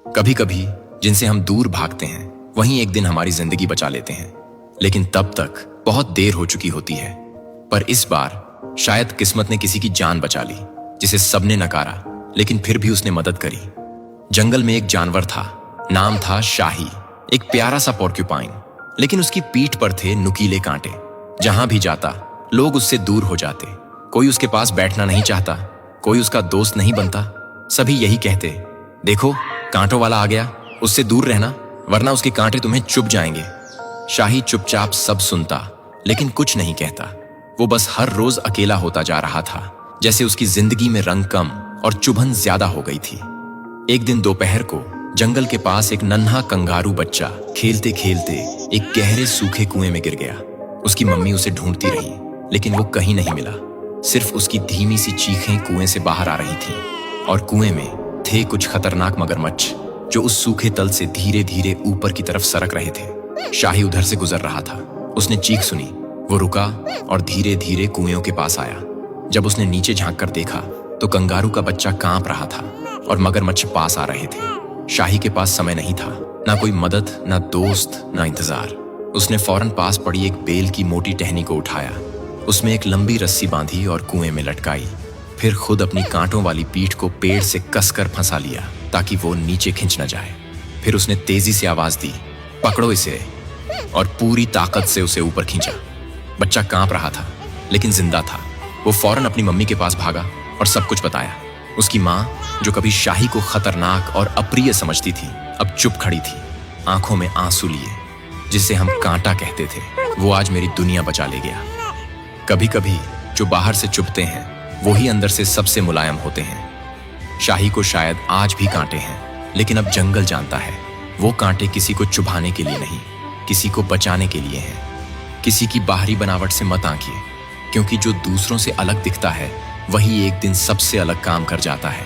कभी कभी जिनसे हम दूर भागते हैं वहीं एक दिन हमारी जिंदगी बचा लेते हैं, लेकिन तब तक बहुत देर हो चुकी होती है। पर इस बार शायद किस्मत ने किसी की जान बचा ली, जिसे सबने नकारा लेकिन फिर भी उसने मदद करी। जंगल में एक जानवर था, नाम था शाही, एक प्यारा सा पोर्क्यूपाइन, लेकिन उसकी पीठ पर थे नुकीले कांटे। जहां भी जाता लोग उससे दूर हो जाते। कोई उसके पास बैठना नहीं चाहता, कोई उसका दोस्त नहीं बनता। सभी यही कहते, देखो कांटों वाला आ गया, उससे दूर रहना वरना उसके कांटे तुम्हें चुभ जाएंगे। शाही चुपचाप सब सुनता लेकिन कुछ नहीं कहता। वो बस हर रोज अकेला होता जा रहा था, जैसे उसकी जिंदगी में रंग कम और चुभन ज्यादा हो गई थी। एक दिन दोपहर को जंगल के पास एक नन्हा कंगारू बच्चा खेलते खेलते एक गहरे सूखे कुएं में गिर गया। उसकी मम्मी उसे ढूंढती रही लेकिन वो कहीं नहीं मिला। सिर्फ उसकी धीमी सी चीखें कुएं से बाहर आ रही थीं, और कुएं में थे कुछ खतरनाक मगरमच्छ जो उस सूखे तल से धीरे धीरे ऊपर की तरफ सरक रहे थे। शाही उधर से गुजर रहा था। उसने चीख सुनी, वो रुका और धीरे धीरे कुएं के पास आया। जब उसने नीचे झांक कर देखा तो कंगारू का बच्चा कांप रहा था और मगरमच्छ पास आ रहे थे। शाही के पास समय नहीं था, ना कोई मदद, ना दोस्त, ना इंतजार। उसने फौरन पास पड़ी एक बेल की मोटी टहनी को उठाया, उसमें एक लंबी रस्सी बांधी और कुएं में लटकाई। फिर खुद अपनी कांटों वाली पीठ को पेड़ से कसकर फंसा लिया ताकि वो नीचे खिंच न जाए। फिर उसने तेजी से आवाज दी, पकड़ो इसे, और पूरी ताकत से उसे ऊपर खींचा। बच्चा कांप रहा था लेकिन जिंदा था। वो फौरन अपनी मम्मी के पास भागा और सब कुछ बताया। उसकी माँ, जो कभी शाही को खतरनाक और अप्रिय समझती थी, अब चुप खड़ी थी, आंखों में आंसू लिए। जिसे हम कांटा कहते थे, वो आज मेरी दुनिया बचा ले गया। कभी कभी जो बाहर से चुभते हैं वही अंदर से सबसे मुलायम होते हैं। शाही को शायद आज भी कांटे हैं, लेकिन अब जंगल जानता है वो कांटे किसी को चुभाने के लिए नहीं, किसी को बचाने के लिए हैं। किसी की बाहरी बनावट से मत आंकिए, क्योंकि जो दूसरों से अलग दिखता है वही एक दिन सबसे अलग काम कर जाता है।